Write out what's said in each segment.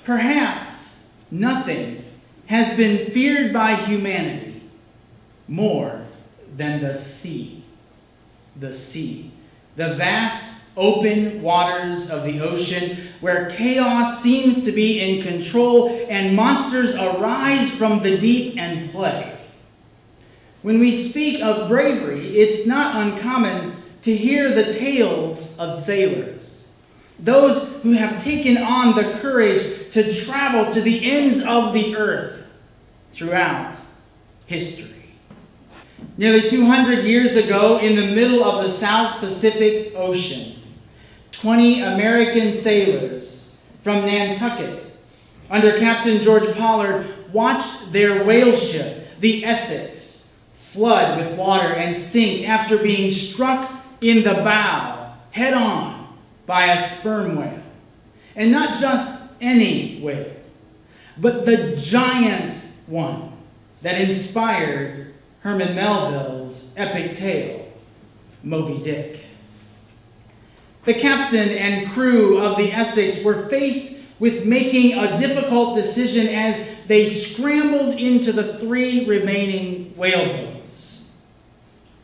Perhaps nothing has been feared by humanity more than the sea. The sea. The vast open waters of the ocean where chaos seems to be in control and monsters arise from the deep and play. When we speak of bravery, it's not uncommon to hear the tales of sailors, those who have taken on the courage to travel to the ends of the earth throughout history. Nearly 200 years ago, in the middle of the South Pacific Ocean, 20 American sailors from Nantucket, under Captain George Pollard, watched their whale ship, the Essex, flood with water and sink after being struck in the bow, head-on, by a sperm whale. And not just any whale, but the giant one that inspired Herman Melville's epic tale, Moby Dick. The captain and crew of the Essex were faced with making a difficult decision as they scrambled into the 3 remaining whaleboats.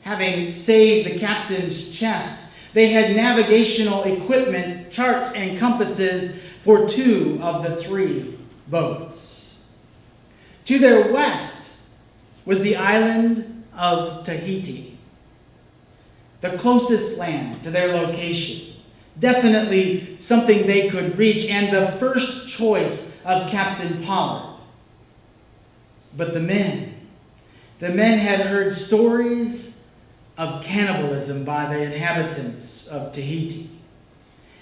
Having saved the captain's chest, they had navigational equipment, charts, and compasses for 2 of the 3 boats. To their west was the island of Tahiti, the closest land to their location. Definitely something they could reach, and the first choice of Captain Pollard. But the men had heard stories of cannibalism by the inhabitants of Tahiti.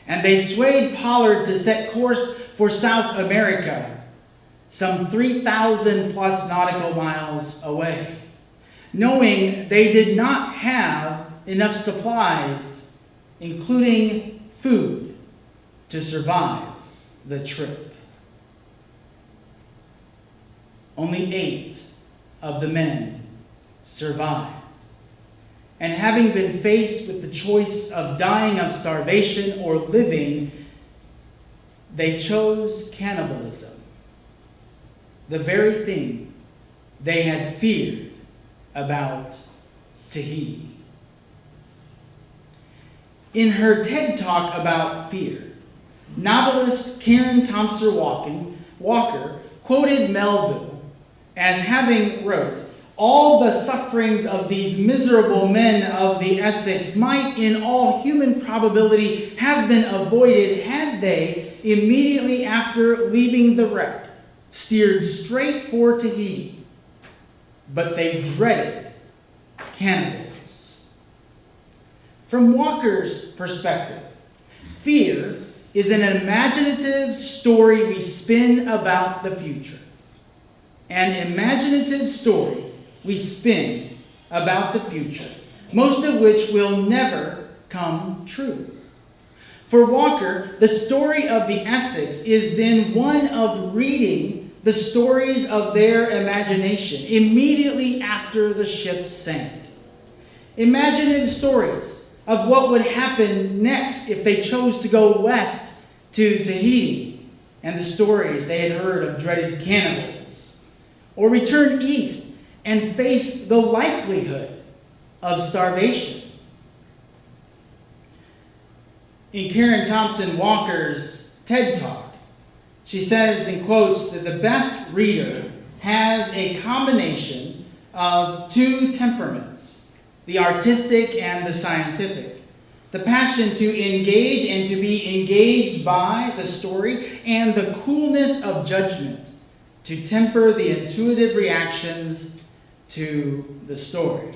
And they swayed Pollard to set course for South America, some 3,000 plus nautical miles away, knowing they did not have enough supplies, including food, to survive the trip. Only 8 of the men survived. And having been faced with the choice of dying of starvation or living, they chose cannibalism, the very thing they had feared about Tahiti. In her TED Talk about fear, novelist Karen Thompson Walker quoted Melville as having wrote, "All the sufferings of these miserable men of the Essex might in all human probability have been avoided had they, immediately after leaving the wreck, steered straight for Tahiti. But they dreaded cannibals." From Walker's perspective, fear is an imaginative story we spin about the future. An imaginative story we spin about the future, most of which will never come true. For Walker, the story of the Essex is then one of reading the stories of their imagination immediately after the ship sank. Imaginative stories of what would happen next if they chose to go west to Tahiti, and the stories they had heard of dreaded cannibals, or return east and face the likelihood of starvation. In Karen Thompson Walker's TED Talk, she says in quotes that the best reader has a combination of 2 temperaments, the artistic and the scientific. The passion to engage and to be engaged by the story, and the coolness of judgment to temper the intuitive reactions to the story.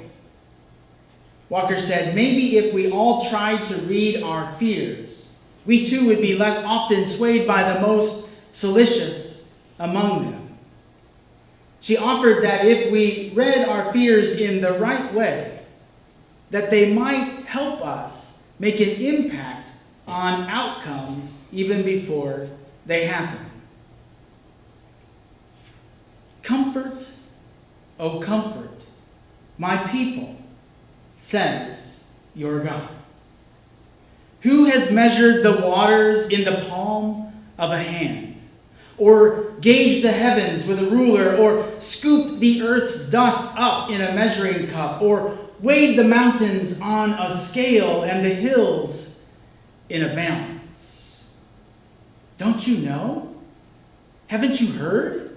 Walker said, maybe if we all tried to read our fears, we too would be less often swayed by the most salacious among them. She offered that if we read our fears in the right way, that they might help us make an impact on outcomes even before they happen. Comfort, O comfort, my people, says your God. Who has measured the waters in the palm of a hand, or gauged the heavens with a ruler, or scooped the earth's dust up in a measuring cup, or weighed the mountains on a scale and the hills in a balance. Don't you know? Haven't you heard?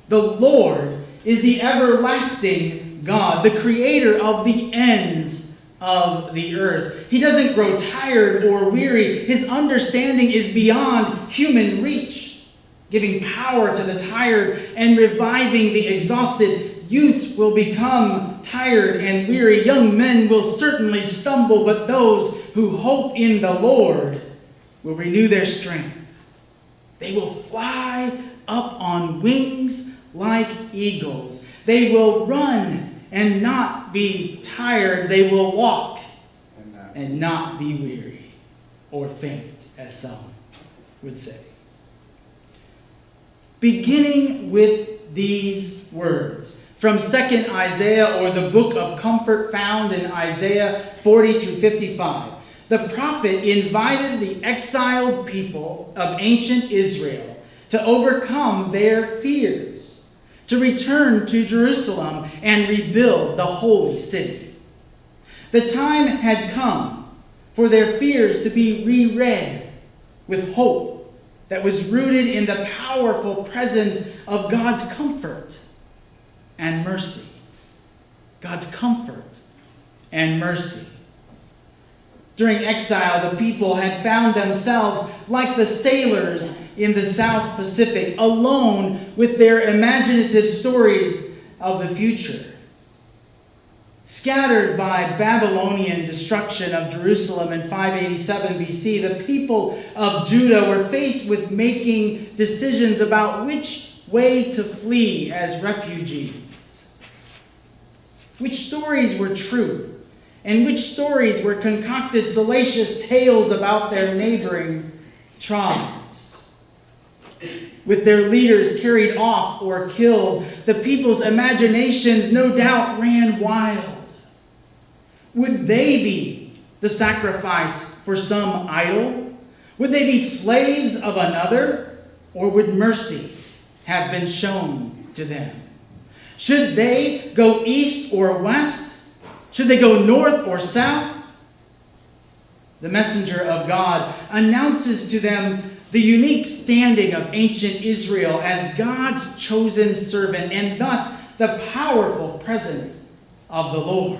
The Lord is the everlasting God, the creator of the ends of the earth. He doesn't grow tired or weary. His understanding is beyond human reach, giving power to the tired and reviving the exhausted. Youth will become tired and weary. Young men will certainly stumble, but those who hope in the Lord will renew their strength. They will fly up on wings like eagles. They will run and not be tired. They will walk and not be weary or faint, as some would say. Beginning with these words from 2nd Isaiah, or the book of comfort found in Isaiah 40 through 55, the prophet invited the exiled people of ancient Israel to overcome their fears, to return to Jerusalem and rebuild the holy city. The time had come for their fears to be reread with hope that was rooted in the powerful presence of God's comfort and mercy. God's comfort and mercy. During exile, the people had found themselves like the sailors in the South Pacific, alone with their imaginative stories of the future. Scattered by Babylonian destruction of Jerusalem in 587 BC, the people of Judah were faced with making decisions about which way to flee as refugees. Which stories were true, and which stories were concocted salacious tales about their neighboring tribes. With their leaders carried off or killed, the people's imaginations no doubt ran wild. Would they be the sacrifice for some idol? Would they be slaves of another? Or would mercy have been shown to them? Should they go east or west? Should they go north or south? The messenger of God announces to them the unique standing of ancient Israel as God's chosen servant, and thus the powerful presence of the Lord.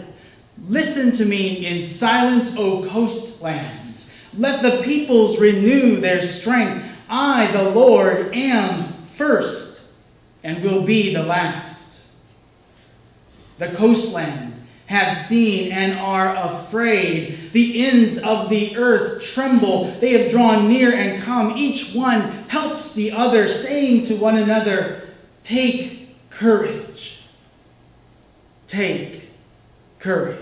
Listen to me in silence, O coastlands. Let the peoples renew their strength. I, the Lord, am first and will be the last. The coastlands have seen and are afraid. The ends of the earth tremble. They have drawn near and come. Each one helps the other, saying to one another, "Take courage. Take courage."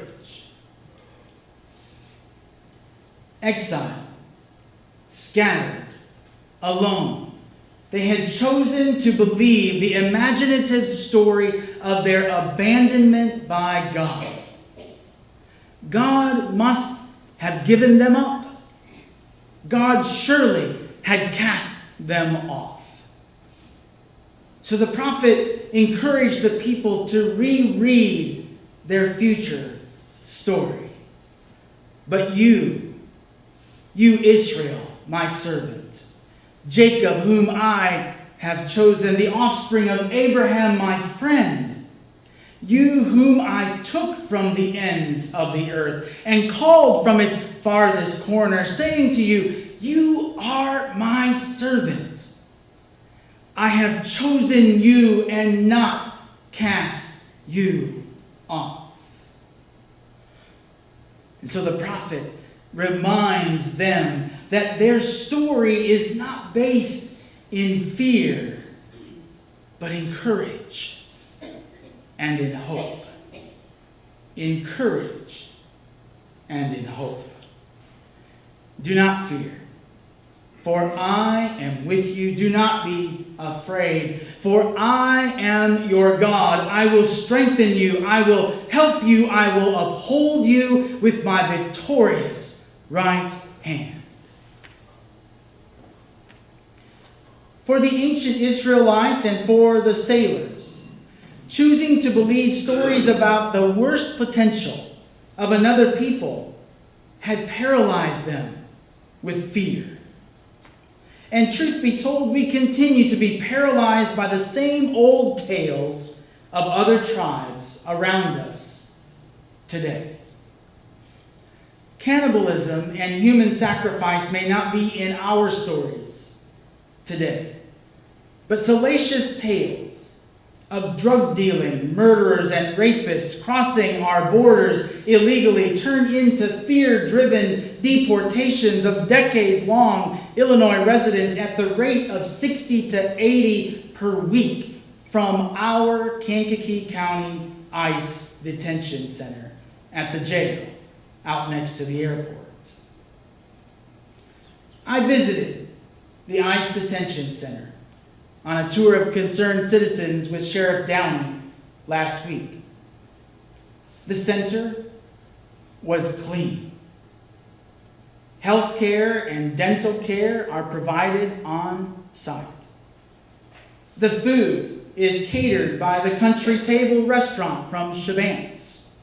Exile, scattered, alone. They had chosen to believe the imaginative story of their abandonment by God. God must have given them up. God surely had cast them off. So the prophet encouraged the people to reread their future story. But you Israel, my servant, Jacob, whom I have chosen, the offspring of Abraham, my friend, you whom I took from the ends of the earth and called from its farthest corner, saying to you, you are my servant. I have chosen you and not cast you off. And so the prophet reminds them that their story is not based in fear, but in courage and in hope. In courage and in hope. Do not fear, for I am with you. Do not be afraid, for I am your God. I will strengthen you. I will help you. I will uphold you with my victorious right hand. for the ancient Israelites and for the sailors, choosing to believe stories about the worst potential of another people had paralyzed them with fear. And truth be told, we continue to be paralyzed by the same old tales of other tribes around us today. Cannibalism and human sacrifice may not be in our stories today, but salacious tales of drug dealing, murderers, and rapists crossing our borders illegally turn into fear-driven deportations of decades-long Illinois residents at the rate of 60 to 80 per week from our Kankakee County ICE detention center at the jail out next to the airport. I visited the ICE detention center on a tour of concerned citizens with Sheriff Downey last week. The center was clean. Health care and dental care are provided on site. The food is catered by the Country Table restaurant from Chabance,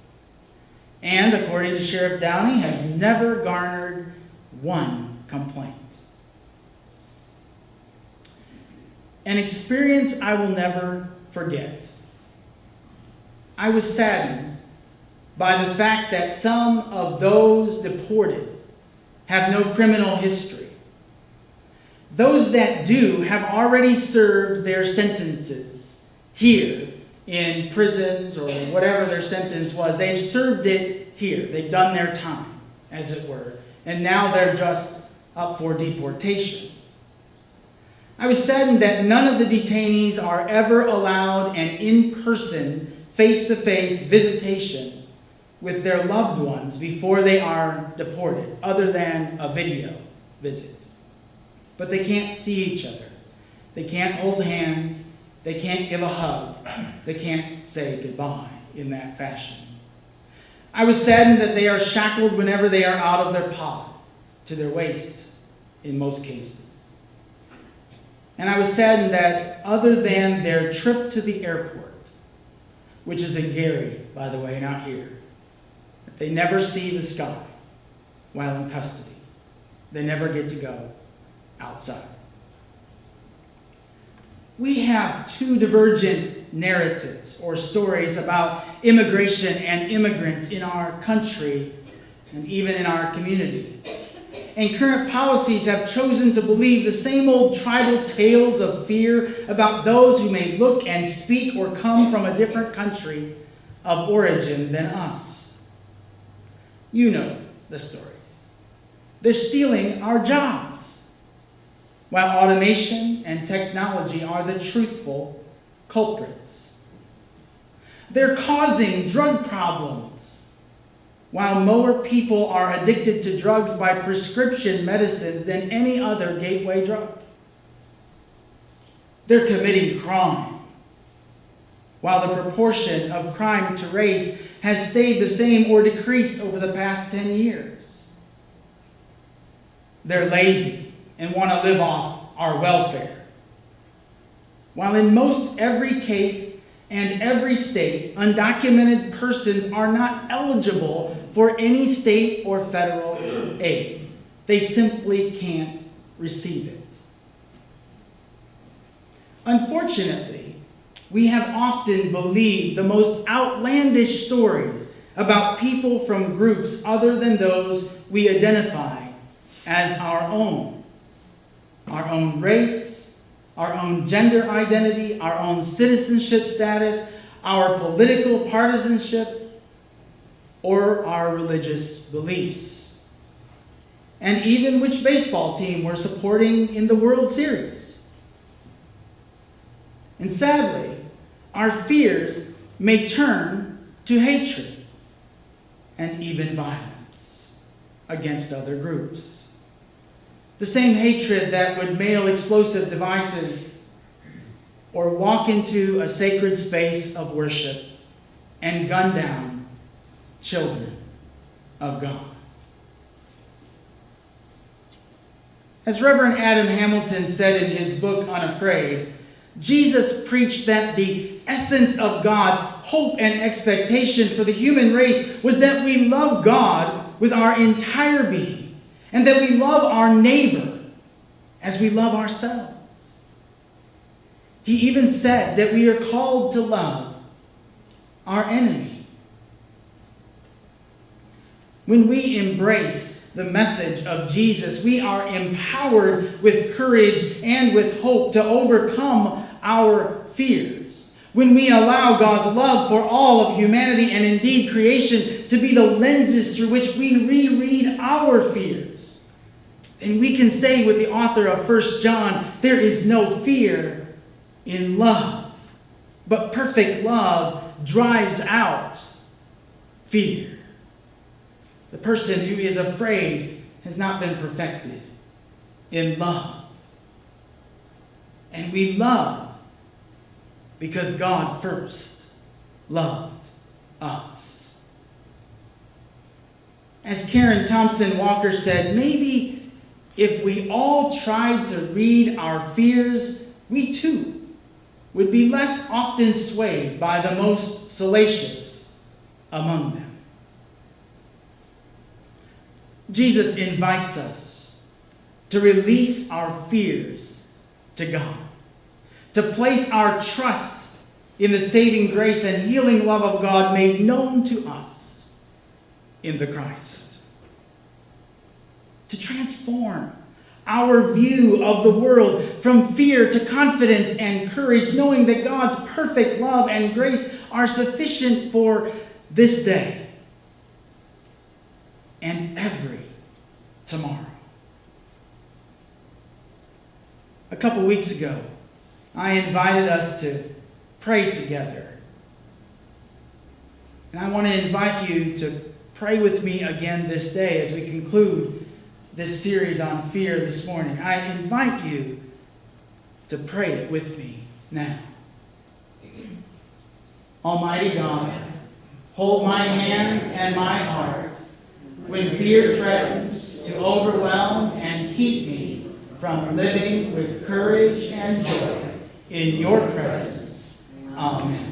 and according to Sheriff Downey, has never garnered one complaint. An experience I will never forget. I was saddened by the fact that some of those deported have no criminal history. Those that do have already served their sentences here in prisons or whatever their sentence was. They've served it here. They've done their time, as it were. And now they're just up for deportation. I was saddened that none of the detainees are ever allowed an in-person, face-to-face visitation with their loved ones before they are deported, other than a video visit. But they can't see each other. They can't hold hands. They can't give a hug. They can't say goodbye in that fashion. I was saddened that they are shackled whenever they are out of their pod, to their waist, in most cases. And I was saddened that other than their trip to the airport, which is in Gary, by the way, not here, that they never see the sky while in custody. They never get to go outside. We have two divergent narratives or stories about immigration and immigrants in our country and even in our community. And current policies have chosen to believe the same old tribal tales of fear about those who may look and speak or come from a different country of origin than us. You know the stories. They're stealing our jobs, while automation and technology are the truthful culprits. They're causing drug problems, while more people are addicted to drugs by prescription medicines than any other gateway drug. They're committing crime, while the proportion of crime to race has stayed the same or decreased over the past 10 years. They're lazy and want to live off our welfare, while in most every case and every state, undocumented persons are not eligible for any state or federal aid. They simply can't receive it. Unfortunately, we have often believed the most outlandish stories about people from groups other than those we identify as our own race, our own gender identity, our own citizenship status, our political partisanship, or our religious beliefs, and even which baseball team we're supporting in the World Series. And sadly, our fears may turn to hatred and even violence against other groups. The same hatred that would mail explosive devices or walk into a sacred space of worship and gun down children of God. As Reverend Adam Hamilton said in his book, Unafraid, Jesus preached that the essence of God's hope and expectation for the human race was that we love God with our entire being, and that we love our neighbor as we love ourselves. He even said that we are called to love our enemy. When we embrace the message of Jesus, we are empowered with courage and with hope to overcome our fears. When we allow God's love for all of humanity and indeed creation to be the lenses through which we reread our fears, then we can say with the author of 1 John, there is no fear in love, but perfect love drives out fear. The person who is afraid has not been perfected in love. And we love because God first loved us. As Karen Thompson Walker said, maybe if we all tried to read our fears, we too would be less often swayed by the most salacious among them. Jesus invites us to release our fears to God, to place our trust in the saving grace and healing love of God made known to us in the Christ, to transform our view of the world from fear to confidence and courage, knowing that God's perfect love and grace are sufficient for this day and every tomorrow. A couple weeks ago, I invited us to pray together. And I want to invite you to pray with me again this day as we conclude this series on fear this morning. I invite you to pray it with me now. Almighty God, hold my hand and my heart when fear threatens to overwhelm and keep me from living with courage and joy in your presence. Amen.